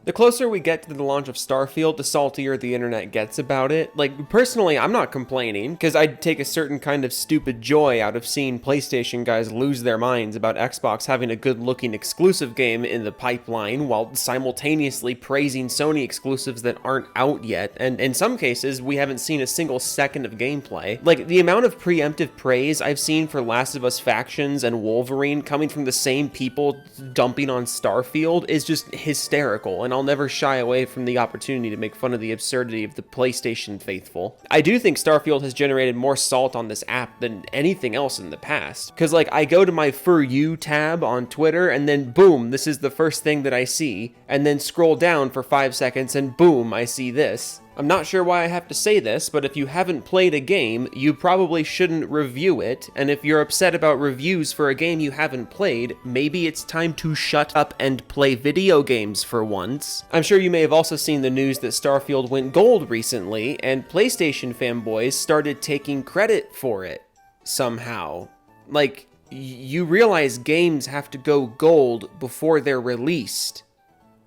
The closer we get to the launch of Starfield, the saltier the internet gets about it. Like, personally, I'm not complaining, because I'd take a certain kind of stupid joy out of seeing PlayStation guys lose their minds about Xbox having a good-looking exclusive game in the pipeline, while simultaneously praising Sony exclusives that aren't out yet, and in some cases, we haven't seen a single second of gameplay. Like, the amount of preemptive praise I've seen for Last of Us Factions and Wolverine coming from the same people dumping on Starfield is just hysterical, and I'll never shy away from the opportunity to make fun of the absurdity of the PlayStation faithful. I do think Starfield has generated more salt on this app than anything else in the past. Because, like, I go to my For You tab on Twitter, and then boom, this is the first thing that I see, and then scroll down for 5 seconds, and boom, I see this. I'm not sure why I have to say this, but if you haven't played a game, you probably shouldn't review it, and if you're upset about reviews for a game you haven't played, maybe it's time to shut up and play video games for once. I'm sure you may have also seen the news that Starfield went gold recently, and PlayStation fanboys started taking credit for it, somehow. Like, you realize games have to go gold before they're released,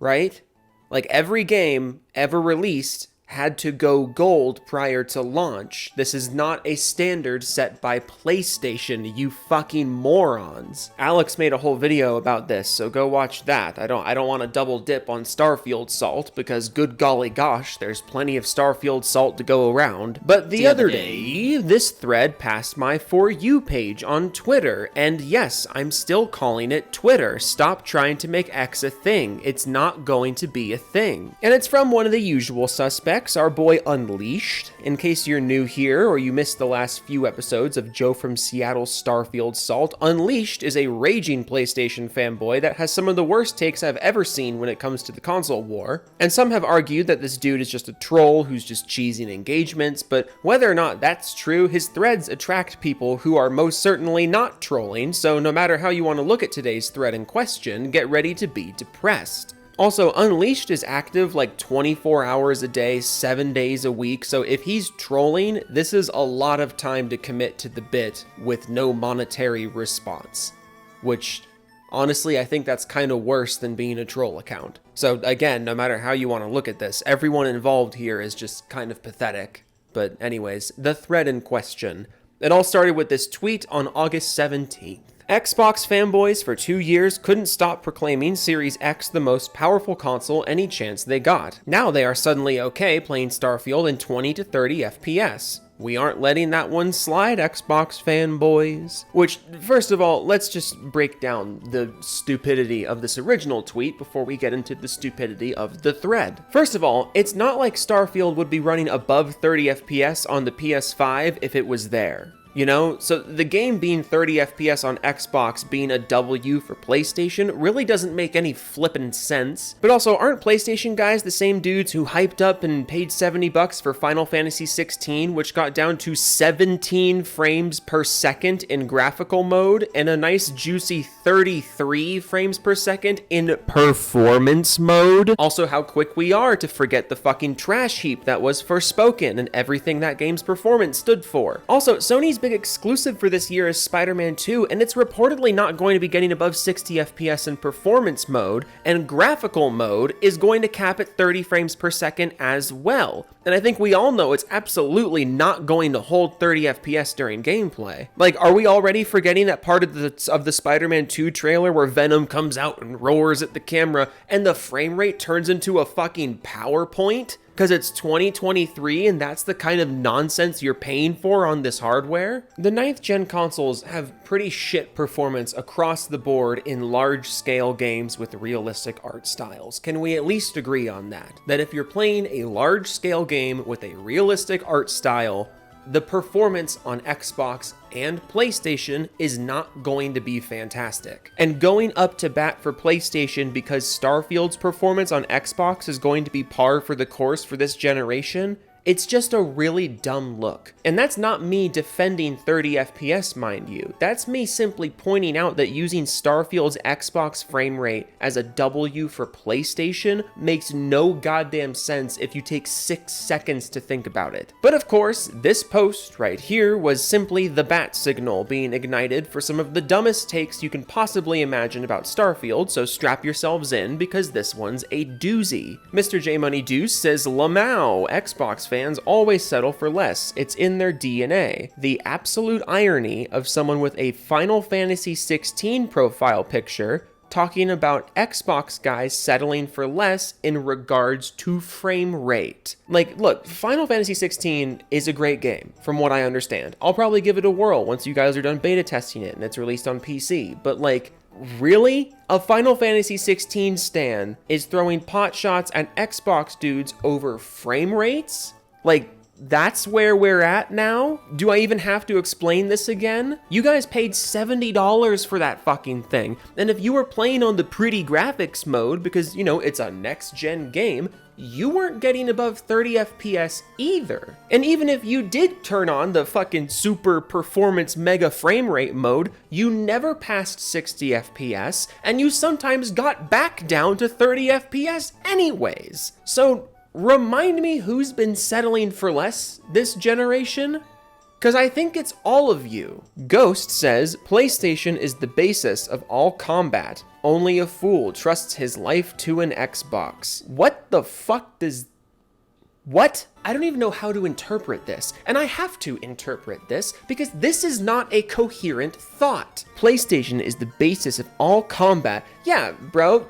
right? Like, every game ever released had to go gold prior to launch. This is not a standard set by PlayStation, you fucking morons. Alex made a whole video about this, so go watch that. I don't want to double dip on Starfield salt, because good golly gosh, there's plenty of Starfield salt to go around. But the other day, this thread passed my For You page on Twitter, and yes, I'm still calling it Twitter. Stop trying to make X a thing. It's not going to be a thing. And it's from one of the usual suspects, our boy Unleashed. In case you're new here or you missed the last few episodes of Joefromseattle Starfield Salt, Unleashed is a raging PlayStation fanboy that has some of the worst takes I've ever seen when it comes to the console war. And some have argued that this dude is just a troll who's just cheesing engagements, but whether or not that's true, his threads attract people who are most certainly not trolling, so no matter how you want to look at today's thread in question, get ready to be depressed. Also, Unleashed is active like 24 hours a day, 7 days a week, so if he's trolling, this is a lot of time to commit to the bit with no monetary response. Which, honestly, I think that's kind of worse than being a troll account. So again, no matter how you want to look at this, everyone involved here is just kind of pathetic. But anyways, the thread in question. It all started with this tweet on August 17th. Xbox fanboys for 2 years couldn't stop proclaiming Series X the most powerful console any chance they got. Now they are suddenly okay playing Starfield in 20 to 30 FPS. We aren't letting that one slide, Xbox fanboys. Which, first of all, let's just break down the stupidity of this original tweet before we get into the stupidity of the thread. First of all, it's not like Starfield would be running above 30 FPS on the PS5 if it was there. You know, so the game being 30 FPS on Xbox being a W for PlayStation really doesn't make any flippin' sense. But also, aren't PlayStation guys the same dudes who hyped up and paid $70 for Final Fantasy 16, which got down to 17 frames per second in graphical mode, and a nice juicy 33 frames per second in performance mode? Also, how quick we are to forget the fucking trash heap that was Forspoken and everything that game's performance stood for. Also, Sony's big exclusive for this year is Spider-Man 2, and it's reportedly not going to be getting above 60 FPS in performance mode, and graphical mode is going to cap at 30 frames per second as well. And I think we all know it's absolutely not going to hold 30 FPS during gameplay. Like, are we already forgetting that part of the Spider-Man 2 trailer where Venom comes out and roars at the camera and the frame rate turns into a fucking PowerPoint? Because it's 2023 and that's the kind of nonsense you're paying for on this hardware? The 9th gen consoles have pretty shit performance across the board in large-scale games with realistic art styles. Can we at least agree on that? That if you're playing a large-scale game with a realistic art style, the performance on Xbox and PlayStation is not going to be fantastic. And going up to bat for PlayStation because Starfield's performance on Xbox is going to be par for the course for this generation It's just a really dumb look. And that's not me defending 30 FPS, mind you. That's me simply pointing out that using Starfield's Xbox frame rate as a W for PlayStation makes no goddamn sense if you take 6 seconds to think about it. But of course, this post right here was simply the bat signal being ignited for some of the dumbest takes you can possibly imagine about Starfield, so strap yourselves in because this one's a doozy. Mr. J Money Deuce says, Lamau, Xbox fans always settle for less. It's in their DNA. The absolute irony of someone with a Final Fantasy 16 profile picture talking about Xbox guys settling for less in regards to frame rate. Like, look, Final Fantasy 16 is a great game, from what I understand. I'll probably give it a whirl once you guys are done beta testing it and it's released on PC, but like, really? A Final Fantasy 16 stan is throwing pot shots at Xbox dudes over frame rates? Like, that's where we're at now? Do I even have to explain this again? You guys paid $70 for that fucking thing, and if you were playing on the pretty graphics mode, because, you know, it's a next-gen game, you weren't getting above 30 FPS either. And even if you did turn on the fucking super performance mega frame rate mode, you never passed 60 FPS, and you sometimes got back down to 30 FPS anyways. So, remind me who's been settling for less this generation? Because I think it's all of you. Ghost says, PlayStation is the basis of all combat. Only a fool trusts his life to an Xbox. What the fuck does... What? I don't even know how to interpret this, and I have to interpret this because this is not a coherent thought. PlayStation is the basis of all combat. Yeah, bro,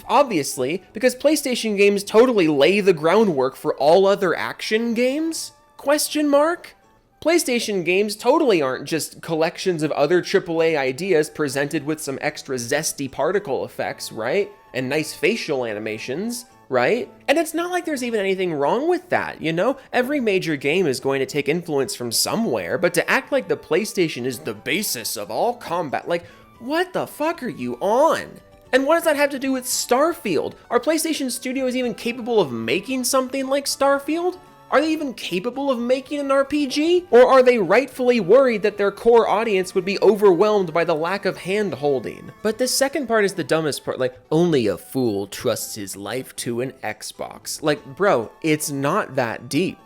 obviously, because PlayStation games totally lay the groundwork for all other action games? Question mark? PlayStation games totally aren't just collections of other AAA ideas presented with some extra zesty particle effects, right? And nice facial animations. Right? And it's not like there's even anything wrong with that, you know? Every major game is going to take influence from somewhere, but to act like the PlayStation is the basis of all combat, like, what the fuck are you on? And what does that have to do with Starfield? Are PlayStation Studios even capable of making something like Starfield? Are they even capable of making an RPG? Or are they rightfully worried that their core audience would be overwhelmed by the lack of hand-holding? But the second part is the dumbest part, like, only a fool trusts his life to an Xbox. Like, bro, it's not that deep.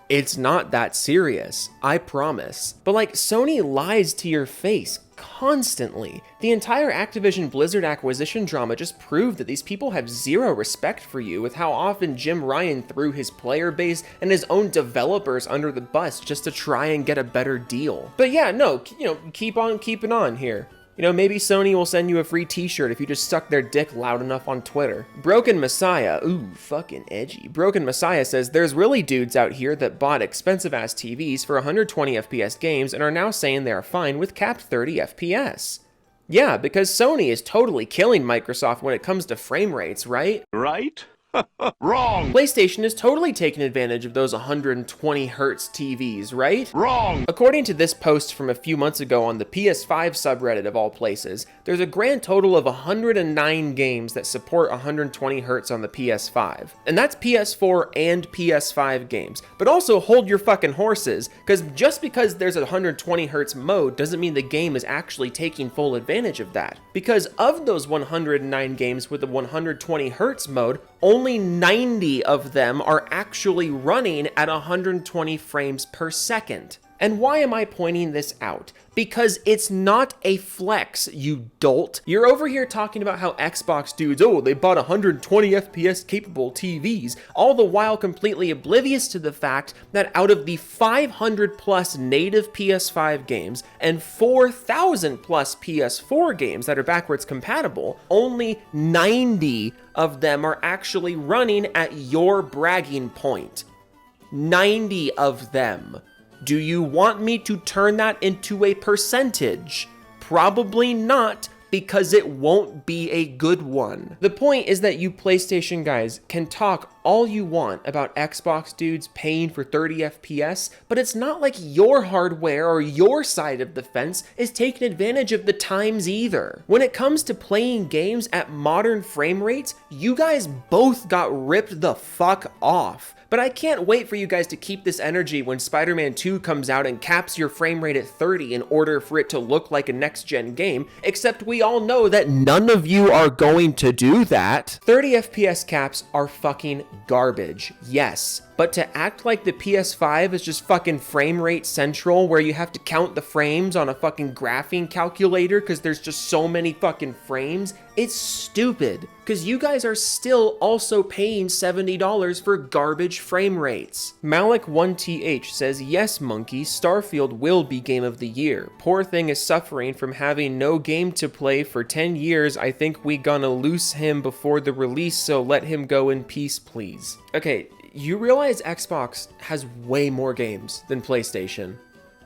It's not that serious, I promise. But like, Sony lies to your face constantly. The entire Activision Blizzard acquisition drama just proved that these people have zero respect for you with how often Jim Ryan threw his player base and his own developers under the bus just to try and get a better deal. But yeah, no, you know, keep on keeping on here. You know, maybe Sony will send you a free t-shirt if you just suck their dick loud enough on Twitter. Broken Messiah, ooh, fucking edgy. Broken Messiah says, there's really dudes out here that bought expensive-ass TVs for 120 FPS games and are now saying they are fine with capped 30 FPS. Yeah, because Sony is totally killing Microsoft when it comes to frame rates, right? Right? Wrong! PlayStation is totally taking advantage of those 120 Hz TVs, right? Wrong! According to this post from a few months ago on the PS5 subreddit of all places, there's a grand total of 109 games that support 120 Hz on the PS5. And that's PS4 and PS5 games. But also hold your fucking horses, because just because there's a 120 Hz mode doesn't mean the game is actually taking full advantage of that. Because of those 109 games with the 120 Hz mode, only 90 of them are actually running at 120 frames per second. And why am I pointing this out? Because it's not a flex, you dolt. You're over here talking about how Xbox dudes, oh, they bought 120 FPS capable TVs, all the while completely oblivious to the fact that out of the 500 plus native PS5 games and 4,000 plus PS4 games that are backwards compatible, only 90 of them are actually running at your bragging point. 90 of them. Do you want me to turn that into a percentage? Probably not, because it won't be a good one. The point is that you PlayStation guys can talk all you want about Xbox dudes paying for 30 FPS, but it's not like your hardware or your side of the fence is taking advantage of the times either. When it comes to playing games at modern frame rates, you guys both got ripped the fuck off. But I can't wait for you guys to keep this energy when Spider-Man 2 comes out and caps your frame rate at 30 in order for it to look like a next-gen game, except we all know that none of you are going to do that. 30 FPS caps are fucking garbage, yes. But to act like the PS5 is just fucking frame rate central where you have to count the frames on a fucking graphing calculator because there's just so many fucking frames, it's stupid. Because you guys are still also paying $70 for garbage frame rates. Malik1th says, yes, Monkey, Starfield will be Game of the Year. Poor thing is suffering from having no game to play for 10 years. I think we gonna lose him before the release, so let him go in peace, please. Okay. You realize Xbox has way more games than PlayStation,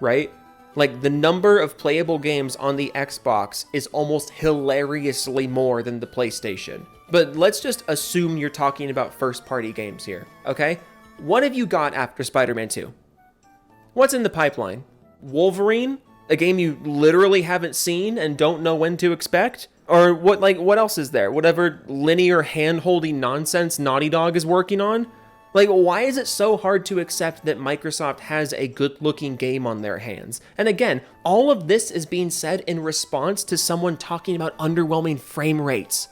right? Like, the number of playable games on the Xbox is almost hilariously more than the PlayStation. But let's just assume you're talking about first-party games here, okay? What have you got after Spider-Man 2? What's in the pipeline? Wolverine? A game you literally haven't seen and don't know when to expect? Or what else is there? Whatever linear hand-holding nonsense Naughty Dog is working on? Like, why is it so hard to accept that Microsoft has a good-looking game on their hands? And again, all of this is being said in response to someone talking about underwhelming frame rates.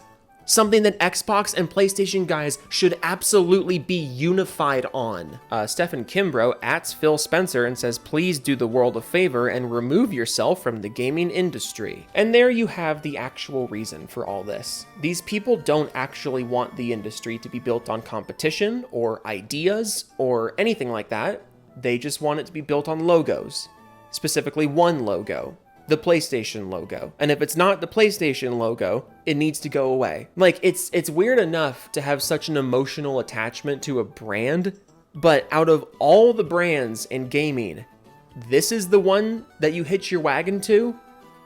Something that Xbox and PlayStation guys should absolutely be unified on. Stephen Kimbrough ats Phil Spencer and says, please do the world a favor and remove yourself from the gaming industry. And there you have the actual reason for all this. These people don't actually want the industry to be built on competition or ideas or anything like that. They just want it to be built on logos. Specifically one logo. The PlayStation logo. And if it's not the PlayStation logo, it needs to go away. Like, it's weird enough to have such an emotional attachment to a brand, but out of all the brands in gaming, this is the one that you hitch your wagon to?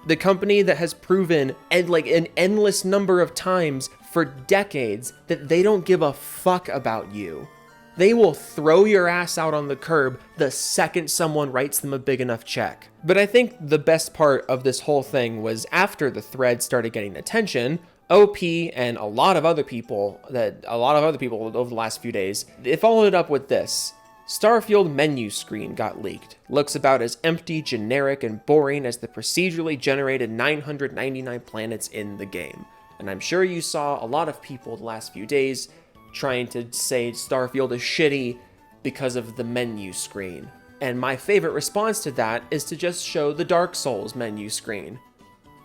The company that has proven an endless number of times for decades that they don't give a fuck about you. They will throw your ass out on the curb the second someone writes them a big enough check. But I think the best part of this whole thing was after the thread started getting attention, OP and a lot of other people over the last few days, they followed it up with this. Starfield menu screen got leaked. Looks about as empty, generic, and boring as the procedurally generated 999 planets in the game. And I'm sure you saw a lot of people the last few days trying to say Starfield is shitty because of the menu screen. And my favorite response to that is to just show the Dark Souls menu screen.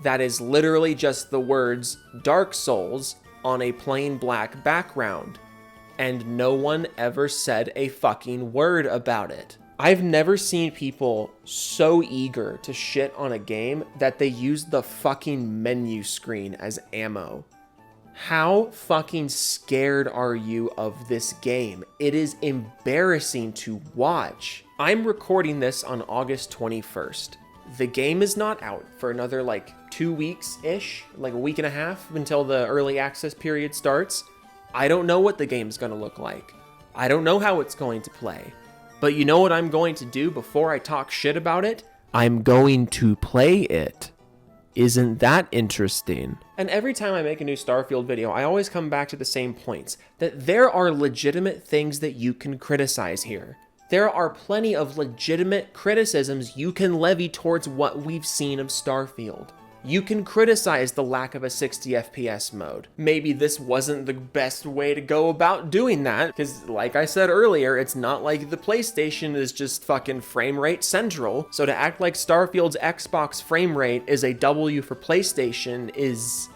That is literally just the words Dark Souls on a plain black background. And no one ever said a fucking word about it. I've never seen people so eager to shit on a game that they use the fucking menu screen as ammo. How fucking scared are you of this game? It is embarrassing to watch. I'm recording this on August 21st. The game is not out for another 2 weeks-ish, a week and a half until the early access period starts. I don't know what the game's gonna look like. I don't know how it's going to play. But you know what I'm going to do before I talk shit about it? I'm going to play it. Isn't that interesting? And every time I make a new Starfield video, I always come back to the same points, that there are legitimate things that you can criticize here. There are plenty of legitimate criticisms you can levy towards what we've seen of Starfield. You can criticize the lack of a 60 FPS mode. Maybe this wasn't the best way to go about doing that, because like I said earlier, it's not like the PlayStation is just fucking frame rate central, so to act like Starfield's Xbox frame rate is a W for PlayStation is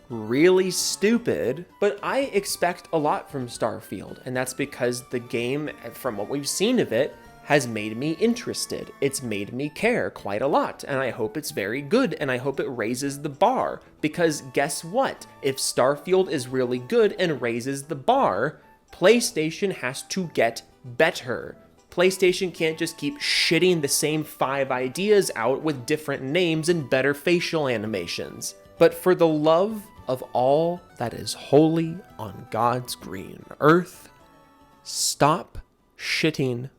really stupid. But I expect a lot from Starfield, and that's because the game, from what we've seen of it, has made me interested. It's made me care quite a lot, and I hope it's very good, and I hope it raises the bar, because guess what? If Starfield is really good and raises the bar, PlayStation has to get better. PlayStation can't just keep shitting the same 5 ideas out with different names and better facial animations. But for the love of all that is holy on God's green earth, stop shitting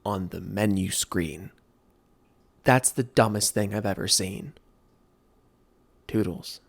on the menu screen. That's the dumbest thing I've ever seen. Toodles.